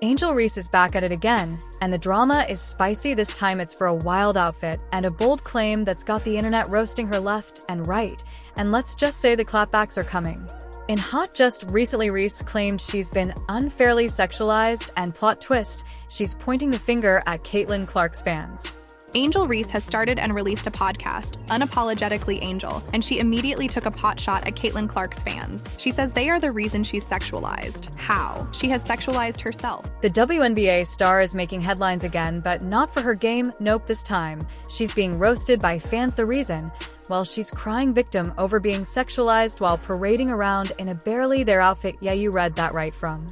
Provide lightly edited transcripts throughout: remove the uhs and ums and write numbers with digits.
Angel Reese is back at it again, and the drama is spicy. This time it's for a wild outfit and a bold claim that's got the internet roasting her left and right, and let's just say the clapbacks are coming. In Hot Just recently, Reese claimed she's been unfairly sexualized, and plot twist, she's pointing the finger at Caitlin Clark's fans. Angel Reese has started and released a podcast, Unapologetically Angel, and she immediately took a pot shot at Caitlin Clark's fans. She says they are the reason she's sexualized. How? She has sexualized herself. The WNBA star is making headlines again, but not for her game. Nope, this time. She's being roasted by fans. The reason? Well, she's crying victim over being sexualized while parading around in a barely their outfit. Yeah, you read that right. From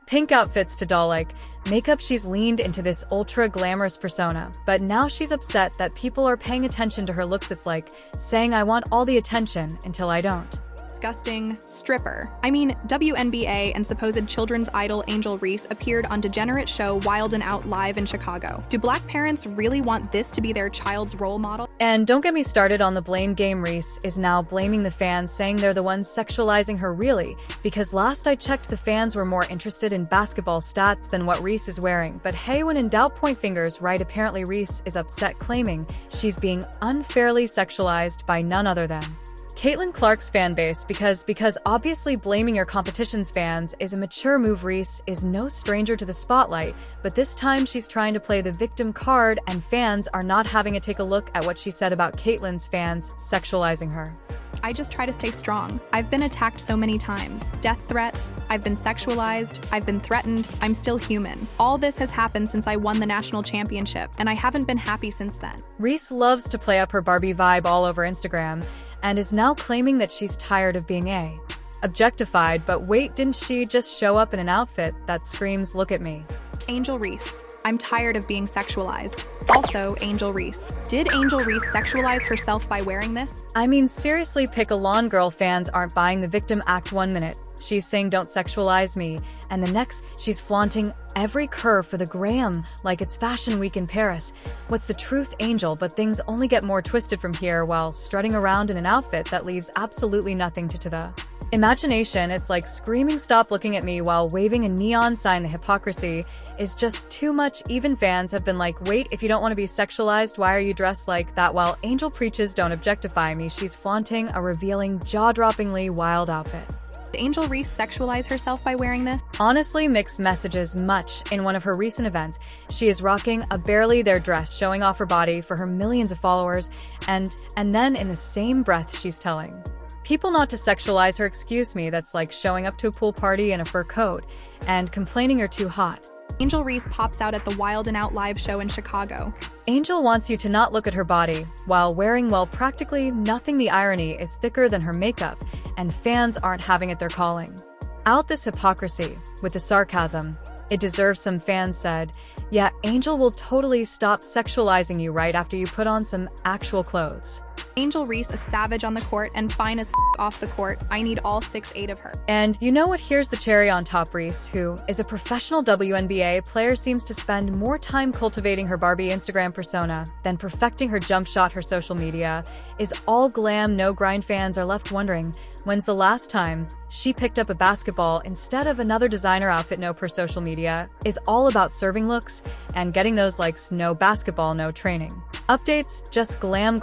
pink outfits to doll-like makeup, she's leaned into this ultra-glamorous persona. But now she's upset that people are paying attention to her looks. It's like saying, I want all the attention until I don't. Disgusting stripper. WNBA and supposed children's idol Angel Reese appeared on degenerate show Wild 'N Out live in Chicago. Do Black parents really want this to be their child's role model? And don't get me started on the blame game. Reese is now blaming the fans, saying they're the ones sexualizing her. Really? Because last I checked, the fans were more interested in basketball stats than what Reese is wearing. But hey, when in doubt, point fingers. Right? Apparently Reese is upset, claiming she's being unfairly sexualized by none other than Caitlin Clark's fanbase, because obviously blaming your competition's fans is a mature move. Reese is no stranger to the spotlight, but this time she's trying to play the victim card, and fans are not having it. Take a look at what she said about Caitlin's fans sexualizing her. I just try to stay strong. I've been attacked so many times. Death threats, I've been sexualized, I've been threatened, I'm still human. All this has happened since I won the national championship, and I haven't been happy since then. Reese loves to play up her Barbie vibe all over Instagram, and is now claiming that she's tired of being objectified. But wait, didn't she just show up in an outfit that screams, look at me? Angel Reese. I'm tired of being sexualized. Also, Angel Reese. Did Angel Reese sexualize herself by wearing this? I mean, seriously, pick a lawn girl. Fans aren't buying the victim act. 1 minute, she's saying don't sexualize me, and the next, she's flaunting every curve for the gram like it's Fashion Week in Paris. What's the truth, Angel? But things only get more twisted from here. While strutting around in an outfit that leaves absolutely nothing to the imagination, it's like screaming stop looking at me while waving a neon sign. The hypocrisy is just too much. Even fans have been like, wait, if you don't want to be sexualized, why are you dressed like that? While Angel preaches don't objectify me, she's flaunting a revealing, jaw-droppingly wild outfit. Did Angel Reese sexualize herself by wearing this? Honestly, mixed messages. Much. In one of her recent events, she is rocking a barely there dress, showing off her body for her millions of followers, and then in the same breath she's telling people not to sexualize her. Excuse me, that's like showing up to a pool party in a fur coat and complaining you're too hot. Angel Reese pops out at the Wild 'N Out live show in Chicago. Angel wants you to not look at her body while wearing, well, practically nothing. The irony is thicker than her makeup, and fans aren't having it. They're calling out this hypocrisy with the sarcasm it deserves. Some fans said, yeah, Angel will totally stop sexualizing you right after you put on some actual clothes. Angel Reese, a savage on the court and fine as off the court. I need all 6'8" of her. And you know what? Here's the cherry on top. Reese, who is a professional WNBA player, seems to spend more time cultivating her Barbie Instagram persona than perfecting her jump shot. Her social media is all glam, no grind. Fans are left wondering, when's the last time she picked up a basketball instead of another designer outfit? No, per social media is all about serving looks and getting those likes. No basketball, no training updates, just glam,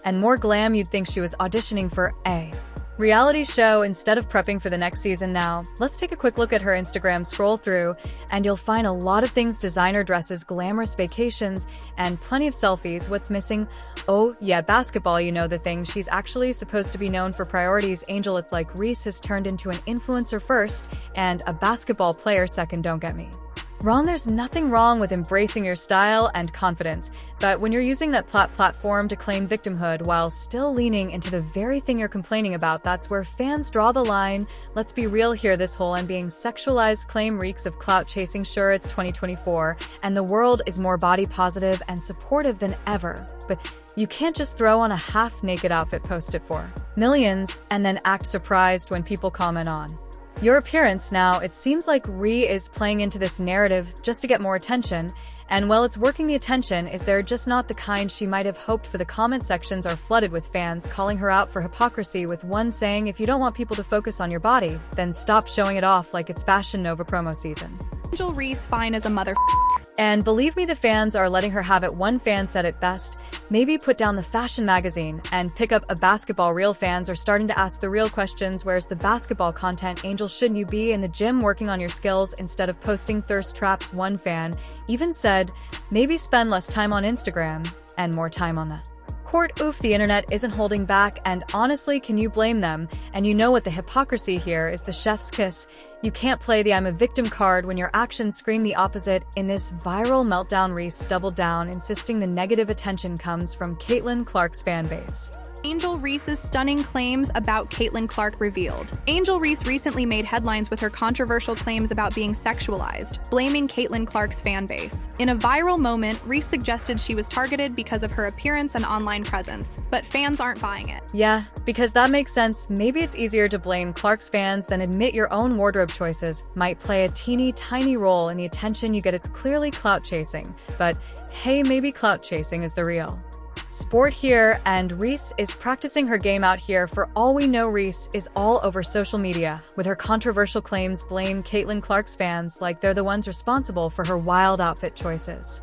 and more glam. You'd think she was auditioning for a reality show instead of prepping for the next season. Now, let's take a quick look at her Instagram. Scroll through, and you'll find a lot of things: designer dresses, glamorous vacations, and plenty of selfies. What's missing? Oh, yeah, basketball. You know, the thing she's actually supposed to be known for. Priorities, Angel. It's like Reese has turned into an influencer first and a basketball player second. Don't get me wrong, there's nothing wrong with embracing your style and confidence, but when you're using that platform to claim victimhood while still leaning into the very thing you're complaining about, that's where fans draw the line. Let's be real here, this whole "and being sexualized" claim reeks of clout chasing. Sure, it's 2024, and the world is more body positive and supportive than ever, but you can't just throw on a half-naked outfit, post it for millions, and then act surprised when people comment on your appearance. Now, it seems like Ree is playing into this narrative just to get more attention, and while it's working, the attention is there, just not the kind she might have hoped for. The comment sections are flooded with fans calling her out for hypocrisy, with one saying, if you don't want people to focus on your body, then stop showing it off like it's Fashion Nova promo season. Angel Reese fine as a mother. And believe me, the fans are letting her have it. One fan said it best: maybe put down the fashion magazine and pick up a basketball. Real fans are starting to ask the real questions. Where's the basketball content? Angel, shouldn't you be in the gym working on your skills instead of posting thirst traps? One fan even said maybe spend less time on Instagram and more time on the court. Oof, the internet isn't holding back, and honestly, can you blame them? And you know what the hypocrisy here is? The chef's kiss. You can't play the "I'm a victim" card when your actions scream the opposite. In this viral meltdown, Reese doubled down, insisting the negative attention comes from Caitlin Clark's fanbase. Angel Reese's stunning claims about Caitlin Clark revealed. Angel Reese recently made headlines with her controversial claims about being sexualized, blaming Caitlin Clark's fanbase. In a viral moment, Reese suggested she was targeted because of her appearance and online presence, but fans aren't buying it. Yeah, because that makes sense. Maybe it's easier to blame Clark's fans than admit your own wardrobe choices might play a teeny tiny role in the attention you get. It's clearly clout chasing, but hey, maybe clout chasing is the real sport here, and Reese is practicing her game out here. For all we know, Reese is all over social media with her controversial claims. Blame Caitlin Clark's fans like they're the ones responsible for her wild outfit choices.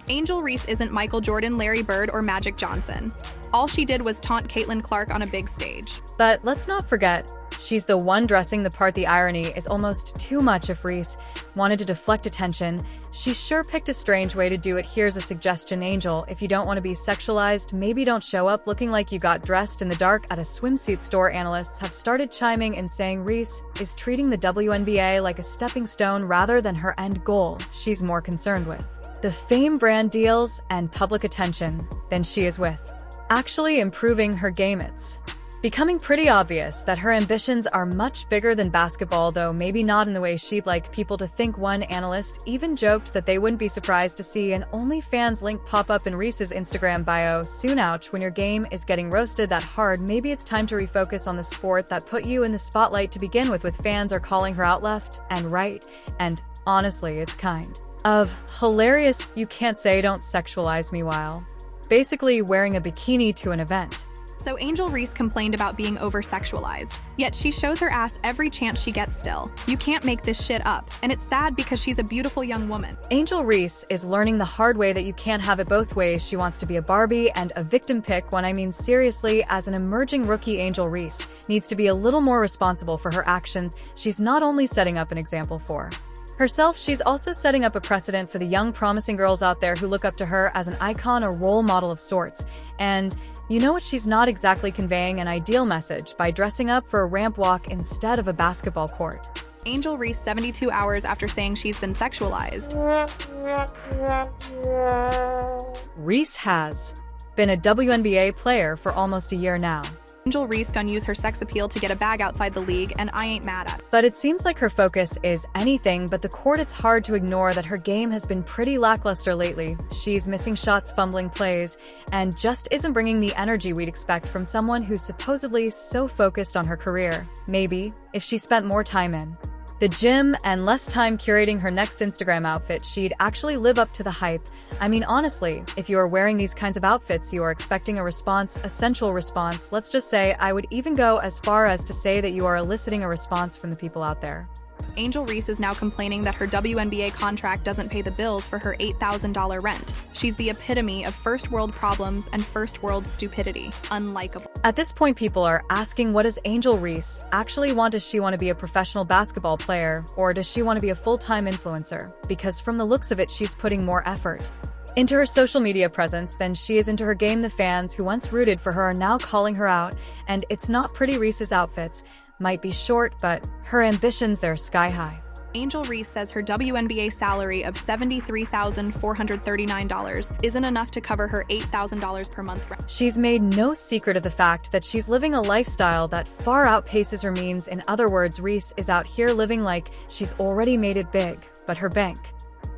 Angel Reese isn't Michael Jordan, Larry Bird, or Magic Johnson. All she did was taunt Caitlin Clark on a big stage. But let's not forget, she's the one dressing the part. The irony is almost too much. If Reese wanted to deflect attention, she sure picked a strange way to do it. Here's a suggestion, Angel. If you don't want to be sexualized, maybe don't show up looking like you got dressed in the dark at a swimsuit store. Analysts have started chiming in, saying Reese is treating the WNBA like a stepping stone rather than her end goal. She's more concerned with the fame, brand deals, and public attention than she is with actually improving her game. It's becoming pretty obvious that her ambitions are much bigger than basketball, though maybe not in the way she'd like people to think. One analyst even joked that they wouldn't be surprised to see an OnlyFans link pop up in Reese's Instagram bio soon. Ouch, when your game is getting roasted that hard, maybe it's time to refocus on the sport that put you in the spotlight to begin with. Fans are calling her out left and right, and honestly, it's kind of hilarious. You can't say "don't sexualize me" while basically wearing a bikini to an event. So Angel Reese complained about being over-sexualized, yet she shows her ass every chance she gets still. You can't make this shit up, and it's sad because she's a beautiful young woman. Angel Reese is learning the hard way that you can't have it both ways. She wants to be a Barbie and a victim pick when, I mean seriously, as an emerging rookie, Angel Reese needs to be a little more responsible for her actions. She's not only setting up an example for herself, she's also setting up a precedent for the young promising girls out there who look up to her as an icon, a role model of sorts. And you know what? She's not exactly conveying an ideal message by dressing up for a ramp walk instead of a basketball court. Angel Reese 72 hours after saying she's been sexualized. Reese has been a WNBA player for almost a year now. Angel Reese gonna use her sex appeal to get a bag outside the league, and I ain't mad at it. But it seems like her focus is anything but the court. It's hard to ignore that her game has been pretty lackluster lately. She's missing shots, fumbling plays, and just isn't bringing the energy we'd expect from someone who's supposedly so focused on her career. Maybe if she spent more time in the gym and less time curating her next Instagram outfit, she'd actually live up to the hype. I mean, honestly, if you are wearing these kinds of outfits, you are expecting a response, a sensual response. Let's just say I would even go as far as to say that you are eliciting a response from the people out there. Angel Reese is now complaining that her WNBA contract doesn't pay the bills for her $8,000 rent. She's the epitome of first world problems and first world stupidity. Unlikable. At this point, people are asking, what does Angel Reese actually want? Does she want to be a professional basketball player, or does she want to be a full-time influencer? Because from the looks of it, she's putting more effort into her social media presence than she is into her game. The fans who once rooted for her are now calling her out, and it's not pretty. Reese's outfits might be short, but her ambitions, they're sky high. Angel Reese says her WNBA salary of $73,439 isn't enough to cover her $8,000 per month rent. She's made no secret of the fact that she's living a lifestyle that far outpaces her means. In other words, Reese is out here living like she's already made it big, but her bank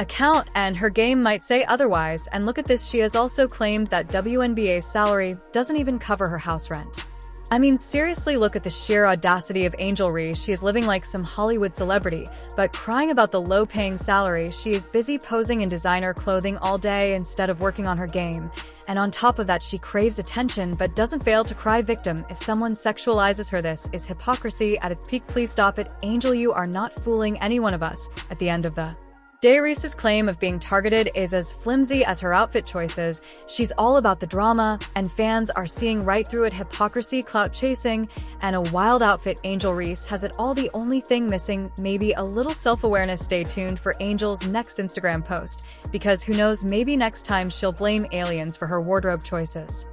account and her game might say otherwise. And look at this, she has also claimed that WNBA's salary doesn't even cover her house rent. I mean, seriously, look at the sheer audacity of Angel Reese. She is living like some Hollywood celebrity, but crying about the low-paying salary. She is busy posing in designer clothing all day instead of working on her game. And on top of that, she craves attention but doesn't fail to cry victim if someone sexualizes her. This is hypocrisy at its peak. Please stop it. Angel, you are not fooling any one of us. At the end of the Reese's claim of being targeted is as flimsy as her outfit choices. She's all about the drama, and fans are seeing right through it: hypocrisy, clout chasing, and a wild outfit. Angel Reese has it all. The only thing missing, maybe a little self-awareness. Stay tuned for Angel's next Instagram post, because who knows, maybe next time she'll blame aliens for her wardrobe choices.